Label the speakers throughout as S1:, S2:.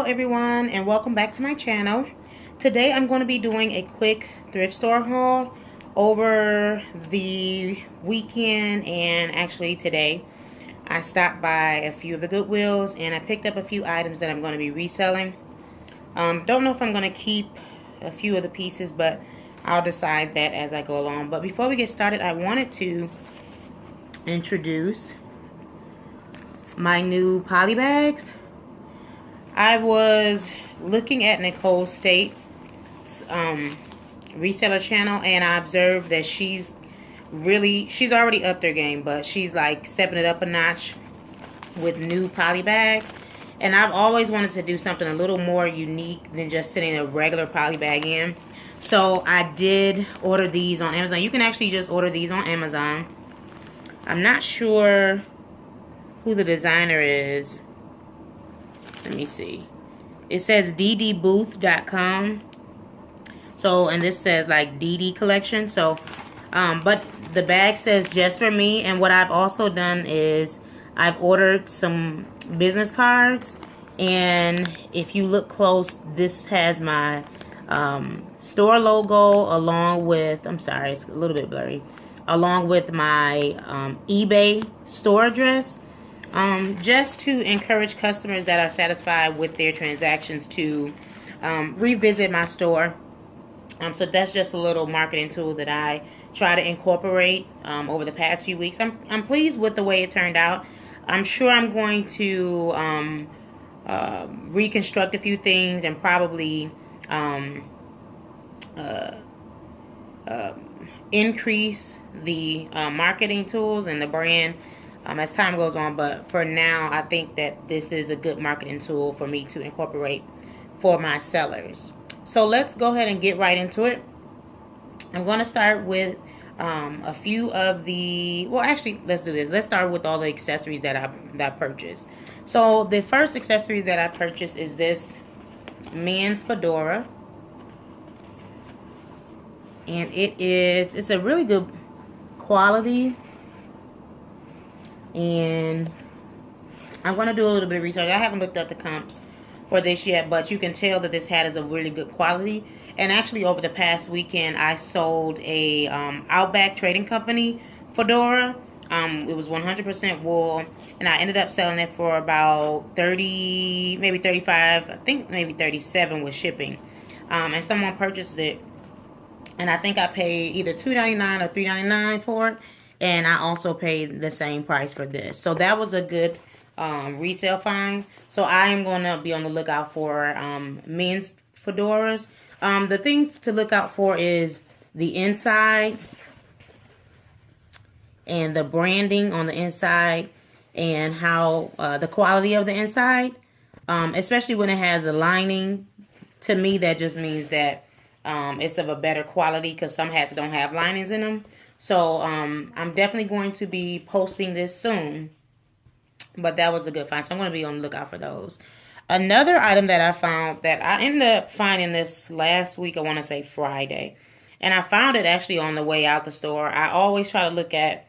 S1: everyone, and welcome back to my channel. Today I'm going to be doing a quick thrift store haul over the weekend, and actually today I stopped by a few of the Goodwills and I picked up a few items that I'm going to be reselling. Don't know if I'm going to keep a few of the pieces, but I'll decide that as I go along. But before we get started, I wanted to introduce my new poly bags. I was looking at Nicole State's reseller channel, and I observed that she's already upped her game, but she's like stepping it up a notch with new poly bags. And I've always wanted to do something a little more unique than just sitting a regular poly bag in. So I did order these on Amazon. You can actually just order these on Amazon. I'm not sure who the designer is. Let me see. It says ddbooth.com. So, and this says like DD collection. So, but the bag says just for me. And what I've also done is I've ordered some business cards. And if you look close, this has my store logo along with, I'm sorry, it's a little bit blurry, along with my eBay store address. Just to encourage customers that are satisfied with their transactions to revisit my store. So that's just a little marketing tool that I try to incorporate over the past few weeks. I'm pleased with the way it turned out. I'm sure I'm going to reconstruct a few things and probably increase the marketing tools and the brand as time goes on. But for now, I think that this is a good marketing tool for me to incorporate for my sellers. So let's go ahead and get right into it. I'm going to start with a few of the, well, actually, let's do this. Let's start with all the accessories that I purchased. So the first accessory that I purchased is this men's fedora. And it's a really good quality. And I'm going to do a little bit of research. I haven't looked up the comps for this yet, but you can tell that this hat is a really good quality. And actually, over the past weekend, I sold a Outback Trading Company fedora. It was 100% wool, and I ended up selling it for about 30, maybe 35, I think maybe 37 with shipping. And someone purchased it, and I think I paid either $2.99 or $3.99 for it. And I also paid the same price for this. So that was a good resale find. So I am going to be on the lookout for men's fedoras. The thing to look out for is the inside and the branding on the inside and how the quality of the inside. Especially when it has a lining. To me, that just means that it's of a better quality, because some hats don't have linings in them. So, I'm definitely going to be posting this soon. But that was a good find. So, I'm going to be on the lookout for those. Another item that I found, that I ended up finding this last week, I want to say Friday. And I found it actually on the way out the store. I always try to look at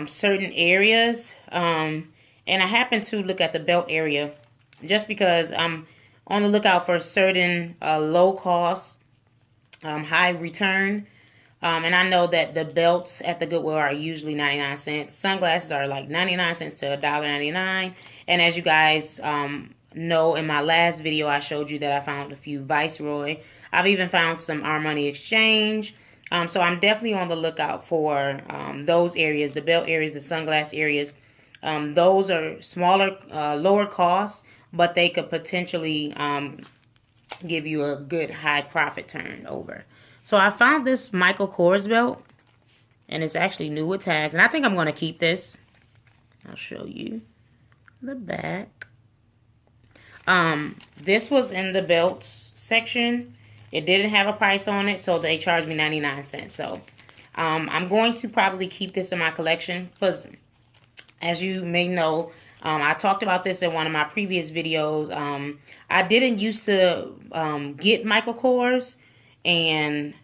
S1: certain areas. And I happened to look at the belt area just because I'm on the lookout for certain low cost, high return. And I know that the belts at the Goodwill are usually 99 cents. Sunglasses are like 99 cents to $1.99. And as you guys know, in my last video, I showed you that I found a few Viceroy. I've even found some Armani Exchange. So I'm definitely on the lookout for those areas, the belt areas, the sunglass areas. Those are smaller, lower costs, but they could potentially give you a good high profit turnover. So I found this Michael Kors belt, and it's actually new with tags, and I think I'm going to keep this. I'll show you the back. This was in the belts section. It didn't have a price on it, so they charged me 99 cents. So I'm going to probably keep this in my collection, because as you may know, I talked about this in one of my previous videos. I didn't used to get Michael Kors, and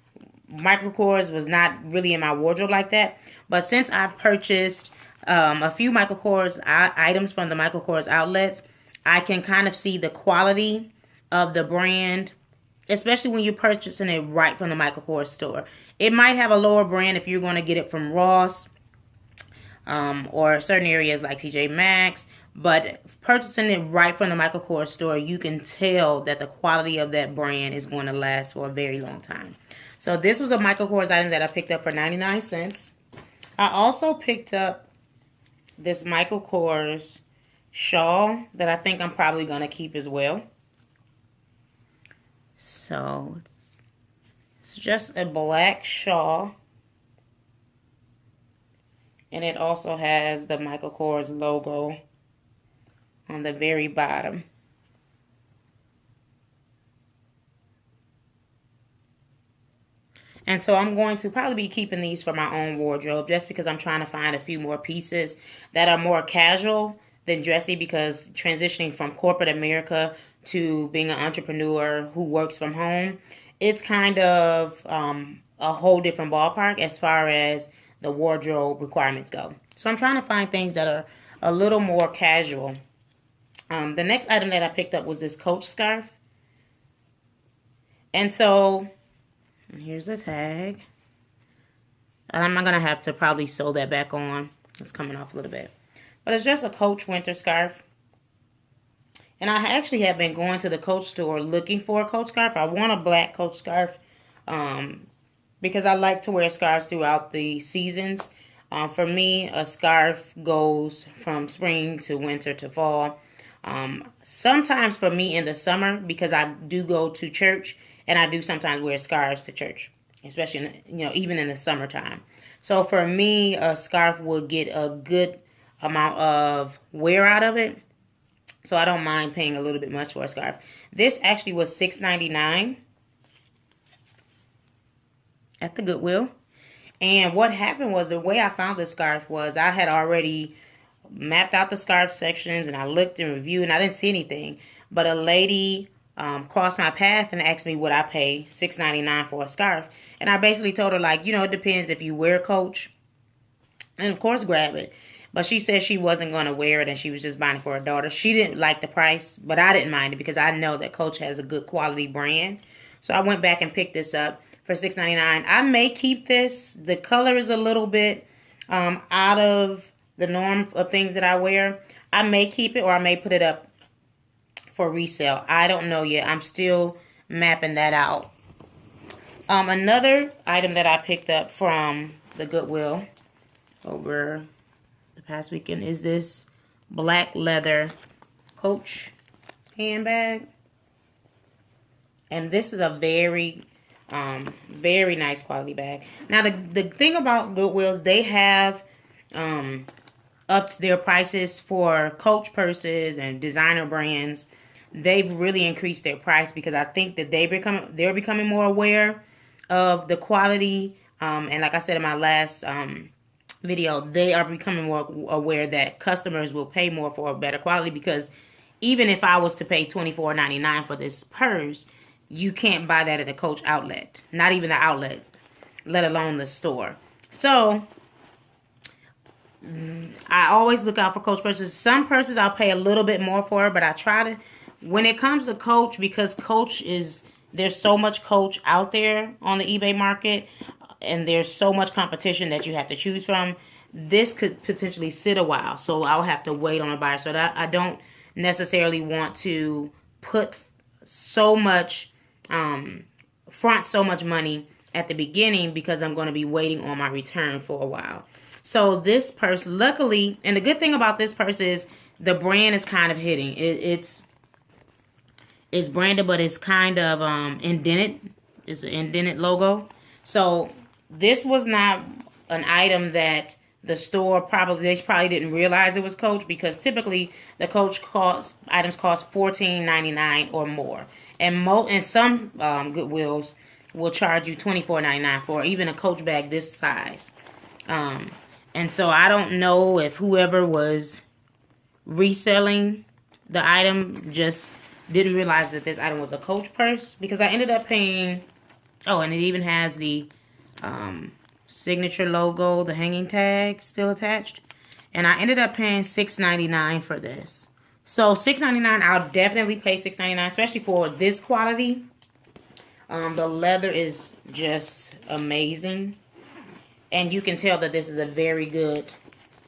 S1: Michael Kors was not really in my wardrobe like that. But since I've purchased a few Michael Kors items from the Michael Kors outlets, I can kind of see the quality of the brand, especially when you're purchasing it right from the Michael Kors store. It might have a lower brand if you're going to get it from Ross, or certain areas like TJ Maxx, but purchasing it right from the Michael Kors store, you can tell that the quality of that brand is going to last for a very long time. So this was a Michael Kors item that I picked up for 99 cents. I also picked up this Michael Kors shawl that I think I'm probably going to keep as well. So it's just a black shawl. And it also has the Michael Kors logo on the very bottom. And so I'm going to probably be keeping these for my own wardrobe just because I'm trying to find a few more pieces that are more casual than dressy, because transitioning from corporate America to being an entrepreneur who works from home, it's kind of a whole different ballpark as far as the wardrobe requirements go. So I'm trying to find things that are a little more casual. The next item that I picked up was this Coach scarf. And so here's the tag. And I'm going to have to probably sew that back on. It's coming off a little bit. But it's just a Coach winter scarf. And I actually have been going to the Coach store looking for a Coach scarf. I want a black Coach scarf because I like to wear scarves throughout the seasons. For me, a scarf goes from spring to winter to fall. Sometimes for me in the summer, because I do go to church, and I do sometimes wear scarves to church, especially even in the summertime. So for me, a scarf will get a good amount of wear out of it. So I don't mind paying a little bit much for a scarf. This actually was $6.99 at the Goodwill. And what happened was, the way I found this scarf was I had already mapped out the scarf sections and I looked and reviewed and I didn't see anything. But a lady crossed my path and asked me would I pay $6.99 for a scarf. And I basically told her, like, it depends if you wear Coach. And of course, grab it. But she said she wasn't going to wear it and she was just buying it for her daughter. She didn't like the price, but I didn't mind it because I know that Coach has a good quality brand. So I went back and picked this up for $6.99. I may keep this. The color is a little bit out of the norm of things that I wear. I may keep it or I may put it up for resale. I don't know yet. I'm still mapping that out. Another item that I picked up from the Goodwill over the past weekend is this black leather Coach handbag. And this is a very nice quality bag. Now, the thing about Goodwills, they have upped their prices for Coach purses and designer brands. They've really increased their price because I think that they're becoming more aware of the quality. And like I said in my last video, they are becoming more aware that customers will pay more for a better quality, because even if I was to pay $24.99 for this purse, you can't buy that at a Coach outlet. Not even the outlet, let alone the store. So I always look out for Coach purses. Some purses I'll pay a little bit more for, but I try to, when it comes to Coach, because there's so much Coach out there on the eBay market, and there's so much competition that you have to choose from, this could potentially sit a while. So I'll have to wait on a buyer. So that I don't necessarily want to put so much, front so much money at the beginning, because I'm going to be waiting on my return for a while. So this purse, luckily, and the good thing about this purse is the brand is kind of hidden. It's branded, but it's kind of indented. It's an indented logo. So this was not an item that the store they probably didn't realize it was Coach, because typically the Coach items cost $14.99 or more, and some Goodwills will charge you $24.99 for even a Coach bag this size. And so I don't know if whoever was reselling the item just didn't realize that this item was a Coach purse, because I ended up paying, and it even has the signature logo, the hanging tag still attached. And I ended up paying $6.99 for this. So $6.99, I'll definitely pay $6.99, especially for this quality. The leather is just amazing. And you can tell that this is a very good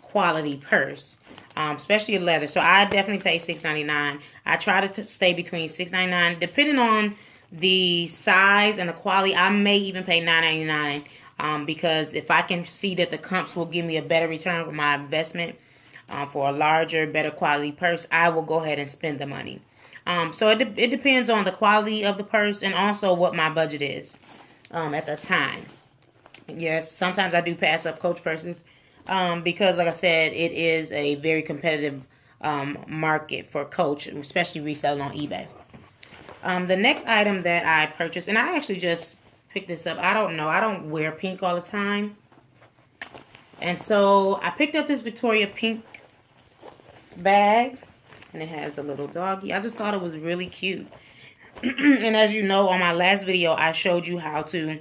S1: quality purse. Especially leather. So I definitely pay $6.99. I try to stay between $6.99. Depending on the size and the quality, I may even pay $9.99. Because if I can see that the comps will give me a better return for my investment, for a larger, better quality purse, I will go ahead and spend the money. So it depends on the quality of the purse and also what my budget is at the time. Yes, sometimes I do pass up Coach purses because, like I said, it is a very competitive market for Coach, especially reselling on eBay. The next item that I purchased, and I actually just picked this up. I don't know. I don't wear pink all the time. And so I picked up this Victoria pink bag. And it has the little doggy. I just thought it was really cute. And as you know, on my last video, I showed you how to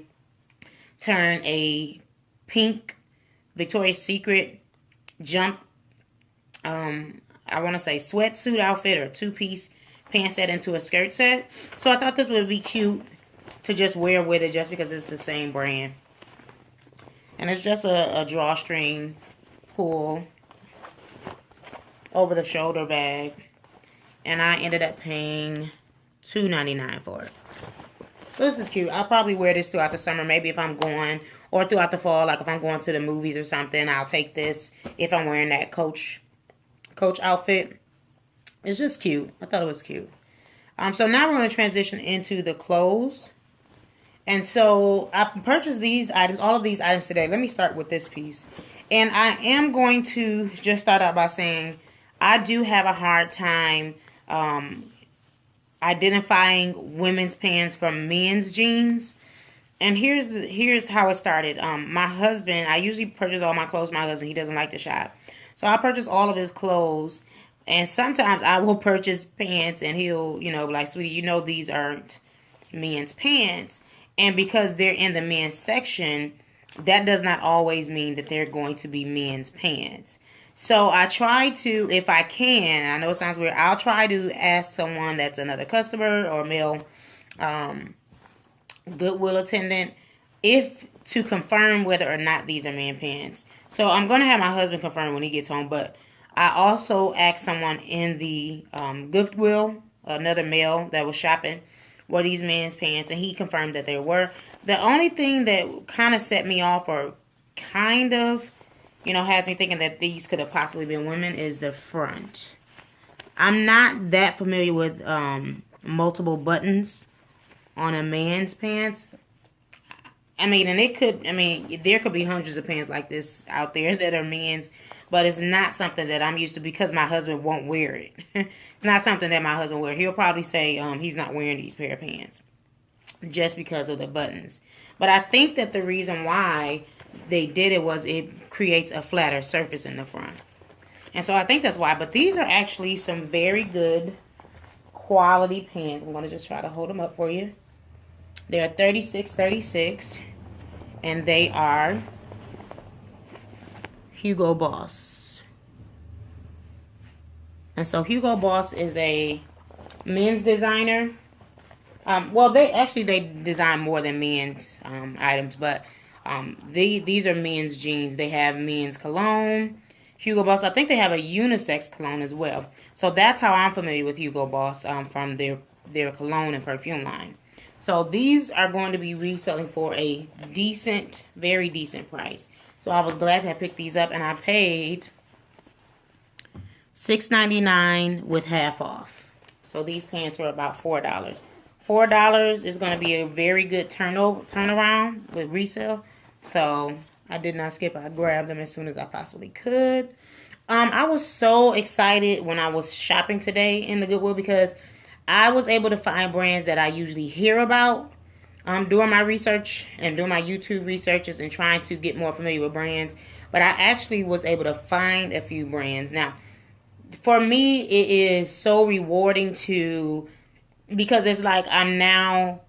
S1: turn a pink Victoria's Secret jump, I want to say sweatsuit outfit or two-piece pant set into a skirt set. So I thought this would be cute to just wear with it just because it's the same brand. And it's just a drawstring pull over the shoulder bag. And I ended up paying $2.99 for it. So this is cute. I'll probably wear this throughout the summer. Maybe if I'm going, or throughout the fall, like if I'm going to the movies or something, I'll take this if I'm wearing that Coach outfit. It's just cute. I thought it was cute. So now we're going to transition into the clothes. And so I purchased these items, all of these items today. Let me start with this piece. And I am going to just start out by saying I do have a hard time identifying women's pants from men's jeans. And here's how it started. My husband, I usually purchase all my clothes for my husband. He doesn't like to shop. So I purchase all of his clothes. And sometimes I will purchase pants and he'll, be like, sweetie, these aren't men's pants. And because they're in the men's section, that does not always mean that they're going to be men's pants. So I try to, if I can, I know it sounds weird, I'll try to ask someone that's another customer or male Goodwill attendant to confirm whether or not these are men's pants. So I'm going to have my husband confirm when he gets home, but I also asked someone in the Goodwill, another male that was shopping, were these men's pants, and he confirmed that they were. The only thing that kind of set me off, or kind of, has me thinking that these could have possibly been women, is the front. I'm not that familiar with multiple buttons on a man's pants. There could be hundreds of pants like this out there that are men's, but it's not something that I'm used to because my husband won't wear it. It's not something that my husband wears. He'll probably say he's not wearing these pair of pants just because of the buttons. But I think that the reason why they did it was it creates a flatter surface in the front. And so I think that's why. But these are actually some very good quality pants. I'm going to just try to hold them up for you. They're $36.36. And they are Hugo Boss. And so Hugo Boss is a men's designer. They design more than men's items, but these are men's jeans. They have men's cologne. Hugo Boss, I think they have a unisex cologne as well. So that's how I'm familiar with Hugo Boss from their cologne and perfume line. So these are going to be reselling for a decent, very decent price. So I was glad to have picked these up, and I paid $6.99 with half off. So these pants were about $4. $4 is going to be a very good turnaround with resale. So I did not skip. I grabbed them as soon as I possibly could. I was so excited when I was shopping today in the Goodwill because I was able to find brands that I usually hear about doing my research and doing my YouTube researches and trying to get more familiar with brands. But I actually was able to find a few brands. Now, for me, it is so rewarding because it's like I'm now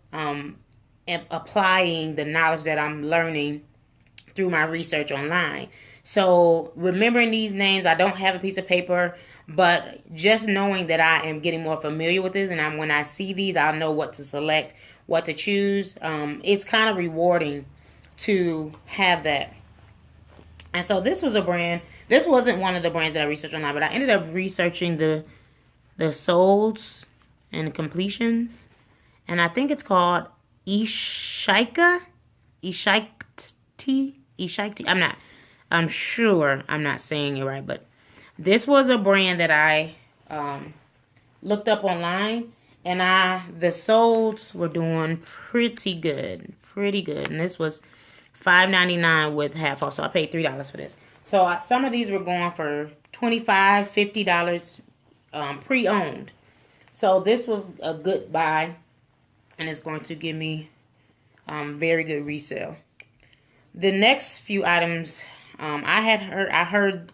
S1: applying the knowledge that I'm learning through my research online. So remembering these names, I don't have a piece of paper, But just knowing that I am getting more familiar with this, and when I see these, I'll know what to select, what to choose. It's kind of rewarding to have that. And so this was a brand. This wasn't one of the brands that I researched online, but I ended up researching the solds and completions, and I think it's called Ishika. Ishikti. I'm sure I'm not saying it right, but this was a brand that I looked up online, and the solds were doing pretty good, and this was $5.99 with half off, so I paid $3 for this. So some of these were going for $25, $50 pre-owned. So this was a good buy, and it's going to give me very good resale. The next few items, I heard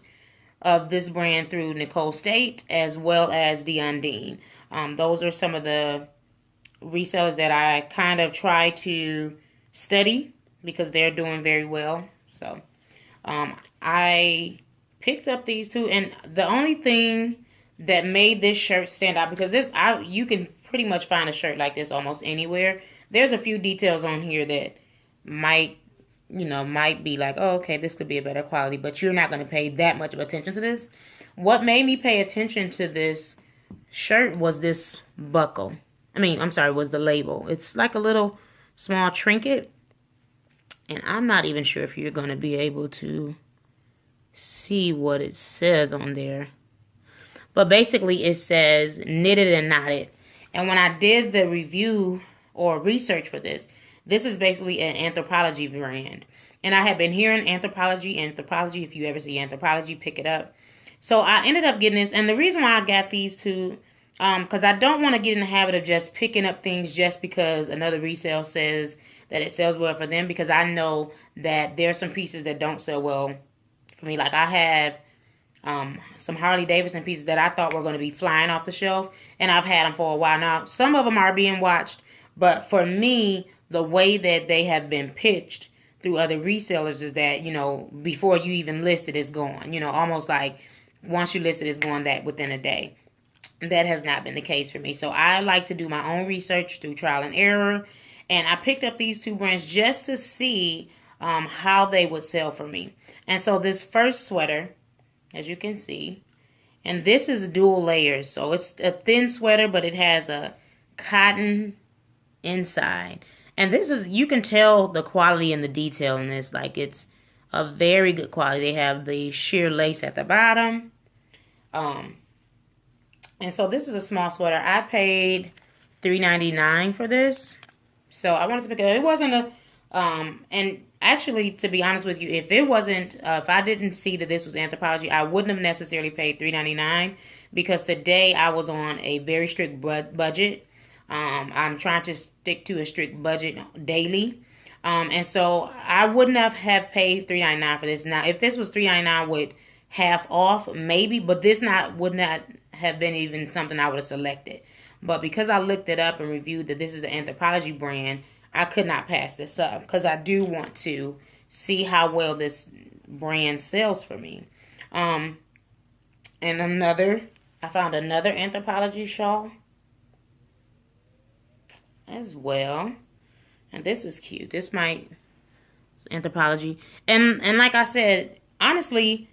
S1: of this brand through Nicole State as well as the Undine. Those are some of the resellers that I kind of try to study because they're doing very well. So I picked up these two, and the only thing that made this shirt stand out, because you can pretty much find a shirt like this almost anywhere. There's a few details on here that might be like, oh, okay, this could be a better quality, but you're not going to pay that much of attention to this. What made me pay attention to this shirt was this buckle. Was the label. It's like a little small trinket, and I'm not even sure if you're going to be able to see what it says on there. But basically it says knitted and knotted. And when I did the review or research for this is basically an Anthropologie brand. And I have been hearing Anthropologie. If you ever see Anthropologie, pick it up. So I ended up getting this. And the reason why I got these two, because I don't want to get in the habit of just picking up things just because another resale says that it sells well for them. Because I know that there are some pieces that don't sell well for me. Like I have some Harley Davidson pieces that I thought were going to be flying off the shelf, and I've had them for a while now. Some of them are being watched, but for me, the way that they have been pitched through other resellers is that, before you even list it, it's gone. Almost like once you list it, it's gone that within a day. That has not been the case for me. So I like to do my own research through trial and error, and I picked up these two brands just to see how they would sell for me. And so this first sweater, as you can see, and this is dual layers, so it's a thin sweater, but it has a cotton inside. And you can tell the quality and the detail in this, like it's a very good quality. They have the sheer lace at the bottom. And so this is a small sweater. I paid $3.99 for this. So I wanted to pick it up. It wasn't and actually, to be honest with you, if I didn't see that this was Anthropologie, I wouldn't have necessarily paid $3.99 because today I was on a very strict budget. I'm trying to stick to a strict budget daily. And so I wouldn't have paid $3.99 for this. Now, if this was $3.99 with half off, maybe, but this would not have been even something I would have selected. But because I looked it up and reviewed that this is an Anthropologie brand, I could not pass this up because I do want to see how well this brand sells for me. And I found another Anthropologie shawl as well. And this is cute. It's Anthropologie. And like I said, honestly,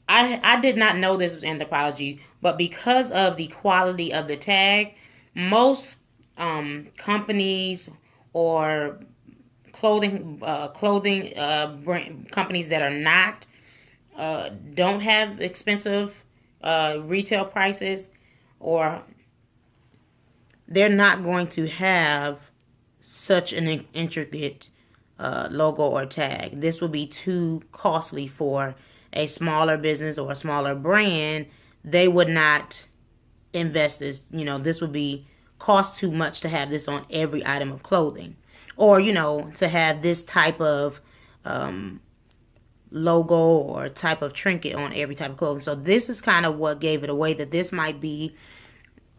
S1: I did not know this was Anthropologie, but because of the quality of the tag, most companies or clothing brand companies that are not don't have expensive retail prices, or they're not going to have such an intricate logo or tag. This would be too costly for a smaller business or a smaller brand. They would not invest this. This would be cost too much to have this on every item of clothing, or to have this type of logo or type of trinket on every type of clothing. So this is kind of what gave it away, that this might be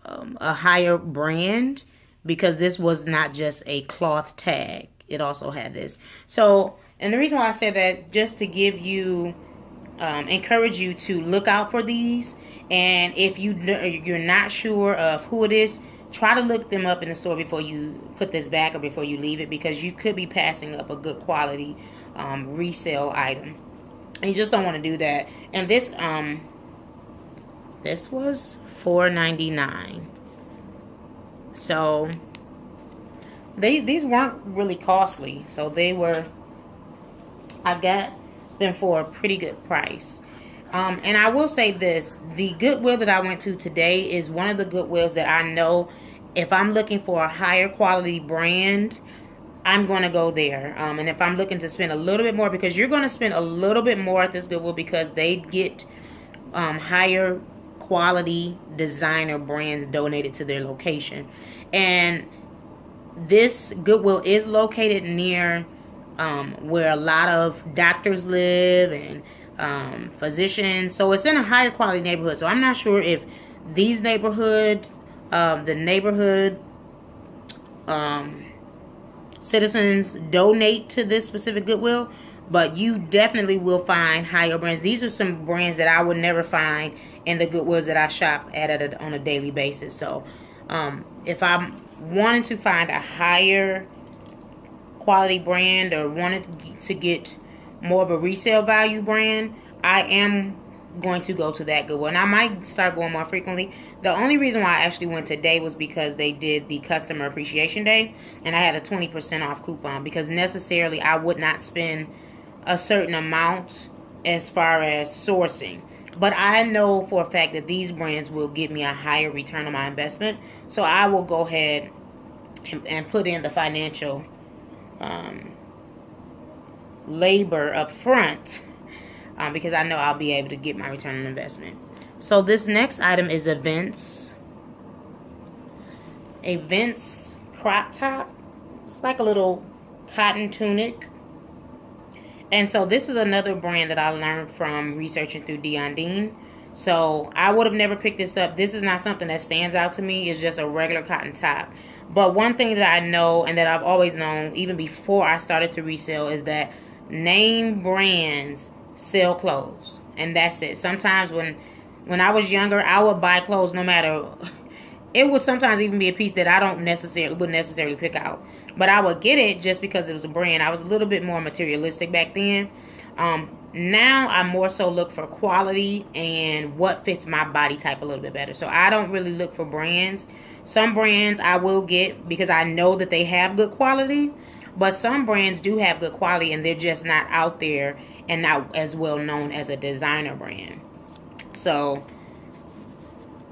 S1: a higher brand, because this was not just a cloth tag. It also had this. So, and the reason why I said that, just to give you encourage you to look out for these. And if you're not sure of who it is, try to look them up in the store before you put this back or before you leave it, because you could be passing up a good quality resale item. And you just don't want to do that. And this was $4.99. So these weren't really costly. So I got them for a pretty good price. And I will say this, the Goodwill that I went to today is one of the Goodwills that I know if I'm looking for a higher quality brand, I'm going to go there. And if I'm looking to spend a little bit more, because you're going to spend a little bit more at this Goodwill because they get higher quality designer brands donated to their location. And this Goodwill is located near where a lot of doctors live and physicians. So it's in a higher quality neighborhood. So I'm not sure if these neighborhoods, the neighborhood citizens donate to this specific Goodwill, but you definitely will find higher brands. These are some brands that I would never find in the Goodwills that I shop at on a daily basis. So if I'm wanting to find a higher quality brand or wanted to get more of a resale value brand, I am going to go to that Goodwill. And I might start going more frequently. The only reason why I actually went today was because they did the Customer Appreciation Day, and I had a 20% off coupon, because necessarily I would not spend a certain amount as far as sourcing. But I know for a fact that these brands will give me a higher return on my investment. So I will go ahead and put in the financial labor up front, because I know I'll be able to get my return on investment. So this next item is a Vince crop top. It's like a little cotton tunic. And so this is another brand that I learned from researching through Dion Dean. So I would have never picked this up. This is not something that stands out to me. It's just a regular cotton top. But one thing that I know, and that I've always known even before I started to resell, is that name brands sell clothes. And that's it. Sometimes when I was younger, I would buy clothes no matter. It would sometimes even be a piece that I wouldn't necessarily pick out. But I would get it just because it was a brand. I was a little bit more materialistic back then. Now I more so look for quality and what fits my body type a little bit better. So I don't really look for brands. Some brands I will get because I know that they have good quality. But some brands do have good quality and they're just not out there and not as well known as a designer brand. So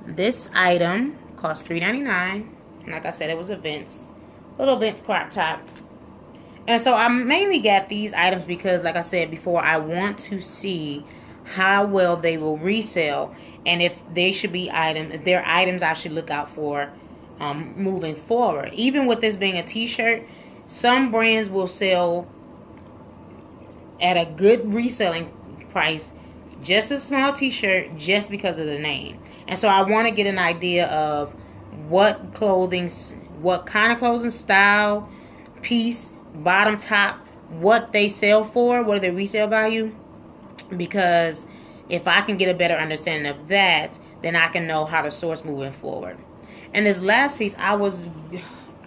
S1: this item cost $3.99. Like I said, it was a little Vince crop top. And so I mainly got these items because, like I said before, I want to see how well they will resell, and if they should be if they're items I should look out for moving forward. Even with this being a t-shirt, some brands will sell at a good reselling price, just a small t-shirt, just because of the name. And so I want to get an idea of what kind of clothing style, piece, bottom, top, what they sell for, what are their resale value. Because if I can get a better understanding of that, then I can know how to source moving forward. And this last piece, I was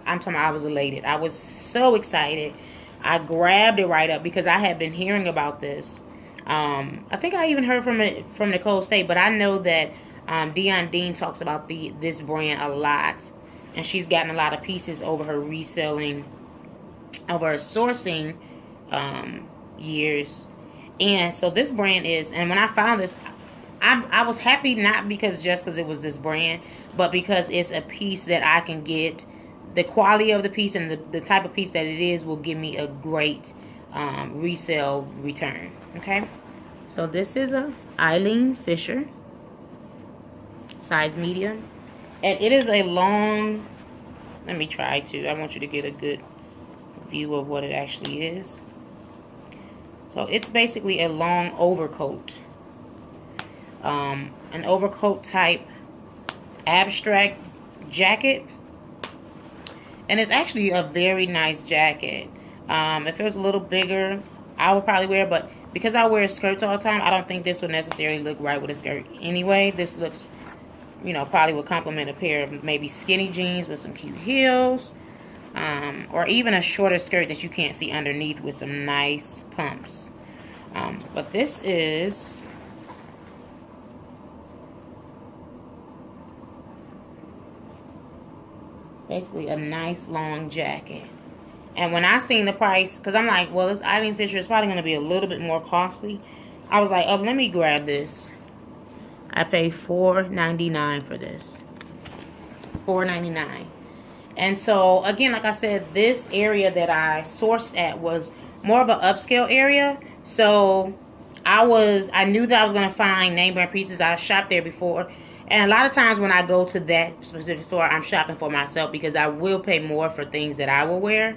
S1: elated. I was so excited. I grabbed it right up because I had been hearing about this. I think I even heard from Nicole State, but I know that Dion Dean talks about this brand a lot, and she's gotten a lot of pieces over her reselling, over her sourcing years. And so this brand and when I found this, I was happy, not because it was this brand, but because it's a piece that I can get. The quality of the piece and the type of piece that it is will give me a great resale return. Okay, so this is a Eileen Fisher, size medium, and it is a long. Let me try to. I want you to get a good view of what it actually is. So it's basically a long overcoat, an overcoat type abstract jacket. And it's actually a very nice jacket. If it was a little bigger, I would probably wear it. But because I wear skirts all the time, I don't think this would necessarily look right with a skirt anyway. This looks, you know, probably would complement a pair of maybe skinny jeans with some cute heels, or even a shorter skirt that you can't see underneath with some nice pumps. But this is basically a nice long jacket. And when I seen the price, because I'm like, well, this Eileen Fisher is probably going to be a little bit more costly, I was like, oh, let me grab this. I paid $4.99 for this. $4.99. And so, again, like I said, this area that I sourced at was more of an upscale area. So, I knew that I was going to find name brand pieces. I shopped there before. And a lot of times when I go to that specific store, I'm shopping for myself because I will pay more for things that I will wear.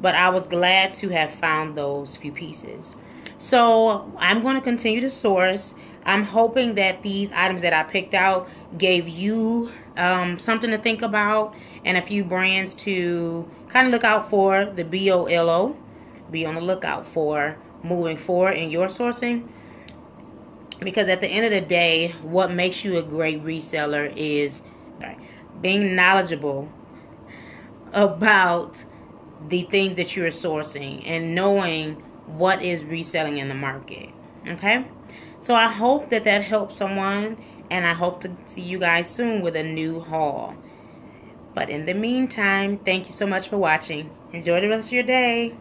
S1: But I was glad to have found those few pieces. So I'm going to continue to source. I'm hoping that these items that I picked out gave you something to think about and a few brands to kind of look out for, the BOLO. Be on the lookout for moving forward in your sourcing. Because at the end of the day, what makes you a great reseller is being knowledgeable about the things that you're sourcing and knowing what is reselling in the market. Okay? So I hope that helps someone, and I hope to see you guys soon with a new haul. But in the meantime, thank you so much for watching. Enjoy the rest of your day.